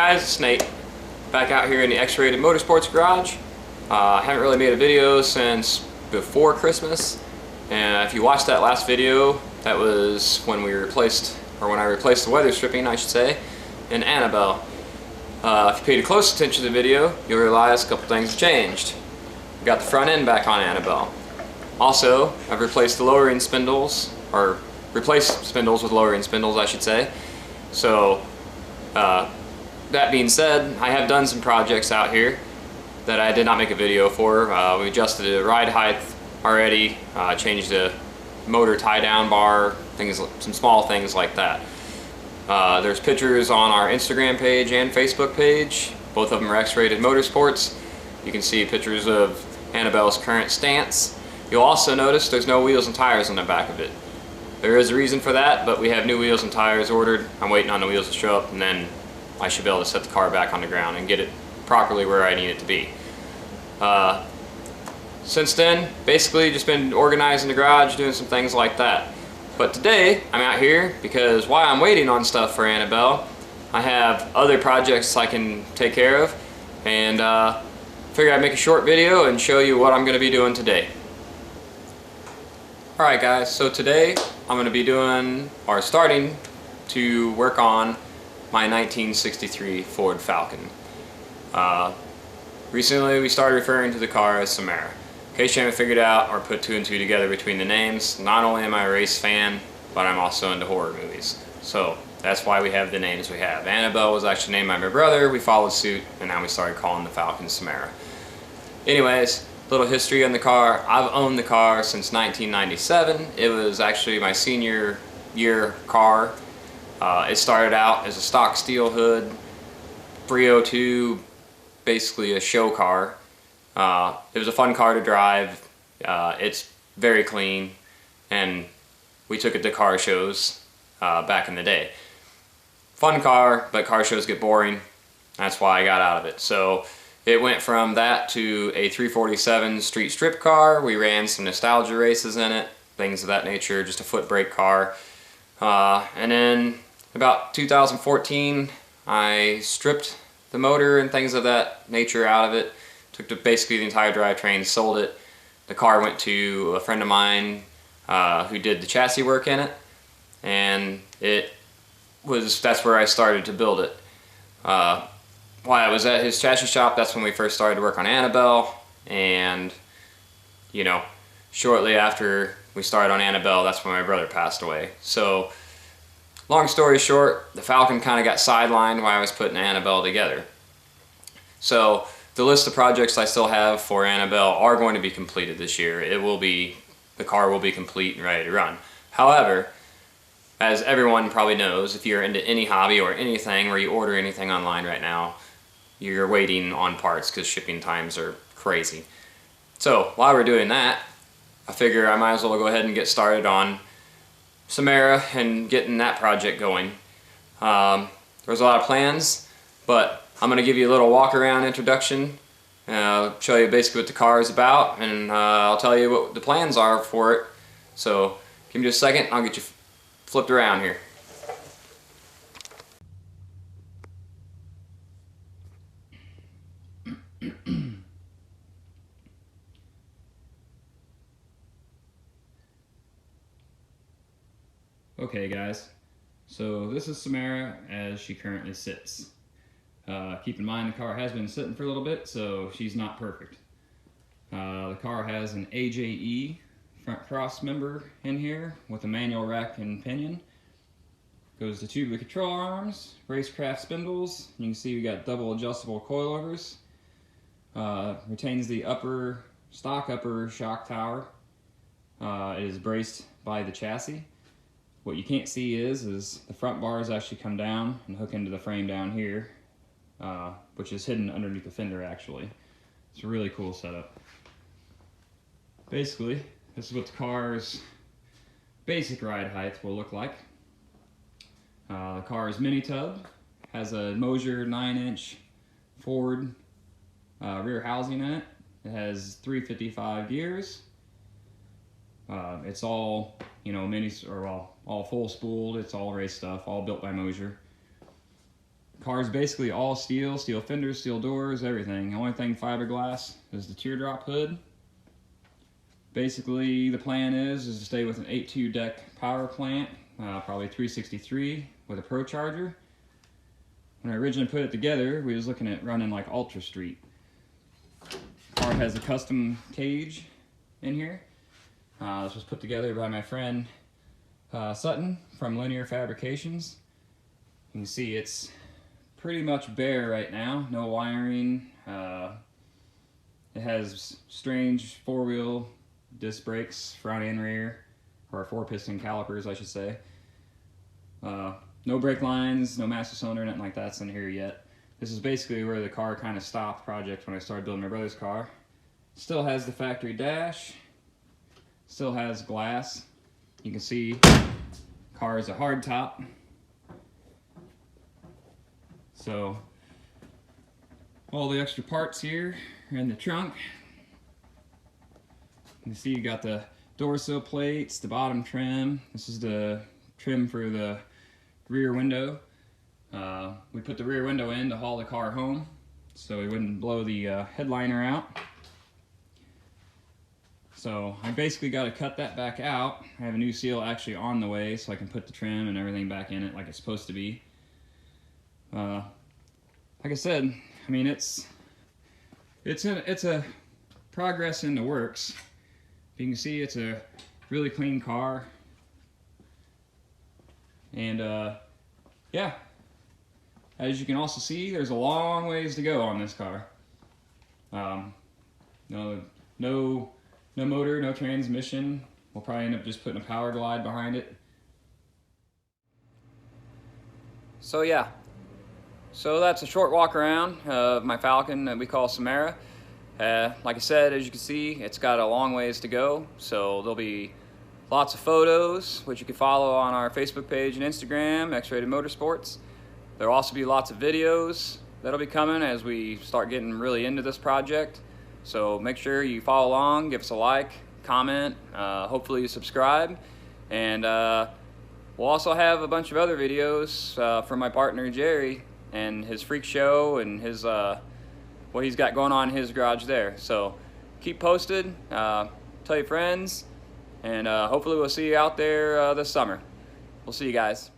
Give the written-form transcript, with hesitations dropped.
guys, it's Nate, back out here in the X-Rated Motorsports garage. I haven't really made a video since before Christmas, and if you watched that last video, that was when we replaced, or when I replaced the weather stripping, I should say, in Annabelle. If you paid close attention to the video, you'll realize a couple things have changed. We got the front end back on Annabelle. Also, I've replaced the lowering spindles, or replaced spindles with lowering spindles, I should say. So, that being said, I have done some projects out here that I did not make a video for. We adjusted the ride height already, changed the motor tie-down bar, some small things like that. There's pictures on our Instagram page and Facebook page. Both of them are X-Rated Motorsports. You can see pictures of Annabelle's current stance. You'll also notice there's no wheels and tires on the back of it. There is a reason for that, but we have new wheels and tires ordered. I'm waiting on the wheels to show up, and then I should be able to set the car back on the ground and get it properly where I need it to be. Since then, basically just been organizing the garage, doing some things like that. But today, I'm out here because while I'm waiting on stuff for Annabelle, I have other projects I can take care of, and figured I'd make a short video and show you what I'm going to be doing today. Alright guys, so today I'm going to be doing, or starting to work on my 1963 Ford Falcon. Recently we started referring to the car as Samara. In case you haven't figured out or put two and two together between the names, not only am I a race fan, but I'm also into horror movies. So that's why we have the names we have. Annabelle was actually named by my brother, we followed suit, and now we started calling the Falcon Samara. Anyways, little history on the car. I've owned the car since 1997. It was actually my senior year car. It started out as a stock steel hood, 302, basically a show car. It was a fun car to drive. It's very clean, and we took it to car shows back in the day. Fun car, but car shows get boring. That's why I got out of it. So it went from that to a 347 street strip car. We ran some nostalgia races in it, things of that nature, just a foot brake car. And then about 2014, I stripped the motor and things of that nature out of it. Took basically the entire drivetrain, sold it. The car went to a friend of mine who did the chassis work in it, and that's where I started to build it. While I was at his chassis shop, that's when we first started to work on Annabelle, and you know, shortly after we started on Annabelle, that's when my brother passed away. So long story short, the Falcon kind of got sidelined while I was putting Annabelle together. So the list of projects I still have for Annabelle are going to be completed this year. The car will be complete and ready to run. However, as everyone probably knows, if you're into any hobby or anything where you order anything online right now, you're waiting on parts because shipping times are crazy. So while we're doing that, I figure I might as well go ahead and get started on Samara and getting that project going. There's a lot of plans, but I'm going to give you a little walk around introduction, show you basically what the car is about, and I'll tell you what the plans are for it. So give me just a second, I'll get you flipped around here. Okay guys, so this is Samara as she currently sits. Keep in mind the car has been sitting for a little bit, so she's not perfect. The car has an AJE front cross member in here with a manual rack and pinion. Goes to two of the control arms, racecraft spindles. You can see we got double adjustable coilovers. Retains the stock upper shock tower. It is braced by the chassis. What you can't see is the front bars actually come down and hook into the frame down here, which is hidden underneath the fender actually. It's a really cool setup. Basically, this is what the car's basic ride height will look like. The car is mini tub, has a Mosier 9-inch Ford rear housing in it. It has 355 gears. It's all, you know, all full spooled. It's all race stuff, all built by Mosier. Car's basically all steel, steel fenders, steel doors, everything. The only thing fiberglass is the teardrop hood. Basically, the plan is to stay with an 8.2 deck power plant, probably 363 with a Pro Charger. When I originally put it together, we was looking at running like Ultra Street. Car has a custom cage in here. This was put together by my friend Sutton from Linear Fabrications. You can see it's pretty much bare right now, no wiring. It has strange four-wheel disc brakes, front and rear, or four-piston calipers, I should say. No brake lines, no master cylinder, nothing like that's in here yet. This is basically where the car kind of stopped project when I started building my brother's car. Still has the factory dash, still has glass. You can see car is a hard top. So all the extra parts here are in the trunk. You can see you got the door sill plates, the bottom trim. This is the trim for the rear window. We put the rear window in to haul the car home so we wouldn't blow the headliner out. So I basically got to cut that back out. I have a new seal actually on the way so I can put the trim and everything back in it like it's supposed to be. Like I said, I mean it's a progress in the works. You can see it's a really clean car, and yeah, as you can also see, there's a long ways to go on this car. No motor, no transmission. We'll probably end up just putting a power glide behind it. So yeah, so that's a short walk around of my Falcon that we call Samara. Like I said, as you can see, it's got a long ways to go, so there'll be lots of photos, which you can follow on our Facebook page and Instagram, X-Rated Motorsports. There'll also be lots of videos that'll be coming as we start getting really into this project. So make sure you follow along, give us a like, comment, hopefully you subscribe, and we'll also have a bunch of other videos from my partner Jerry and his freak show and his what he's got going on in his garage there. So keep posted, tell your friends, and hopefully we'll see you out there this summer. We'll see you guys.